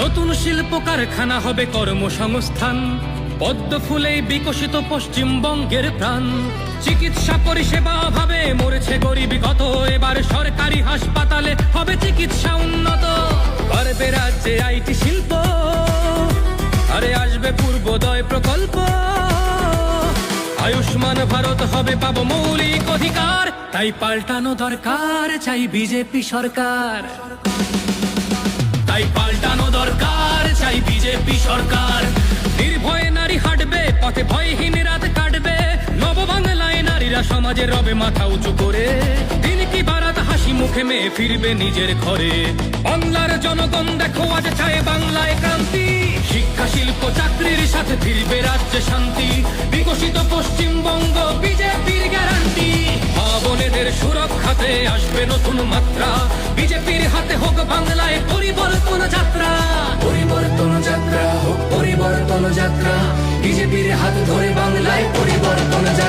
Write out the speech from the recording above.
নতুন শিল্প কারখানা হবে কর্মসংস্থান, পদ্ম ফুলেই বিকশিত পশ্চিমবঙ্গের প্রাণ। চিকিৎসা পরিষেবা অভাবে মরেছে গরিবী কত, এবার সরকারি হাসপাতালে হবে চিকিৎসা উন্নত। বাড়বে রাজ্যে আইটি শিল্প, আরে আসবে পূর্বোদয় প্রকল্প। আয়ুষ্মান ভারত হবে পাবো মৌলিক অধিকার, তাই পাল্টানো দরকার, চাই বিজেপি সরকার। তাই পাল্টানো দরকার, চাই বিজেপি সরকার। নির্ভয়ে নারী হাঁটবে পথে, ভয়হীন রাত কাটবে। নববাংলায় নারীরা সমাজে রবে মাথা উঁচু করে। দিন কি বারাত হাসি মুখে মেয়ে ফিরবে নিজের ঘরে। বাংলার জনগণ দেখো আজ চায় বাংলায় ক্রান্তি। শিক্ষা শিল্প চাকরির সাথে ফিরবে রাজ্যে শান্তি। বিকশিত পশ্চিমবঙ্গ বিজেপির গ্যারান্টি। মা বোনেদের সুরক্ষাতে আসবে নতুন মাত্রা। বিজেপির হাতে হোক বাংলায় পরিবর্তন যাত্রা। পরিবর্তন যাত্রা হোক পরিবর্তন যাত্রা, বিজেপির হাত ধরে বাংলায় পরিবর্তন যাত্রা।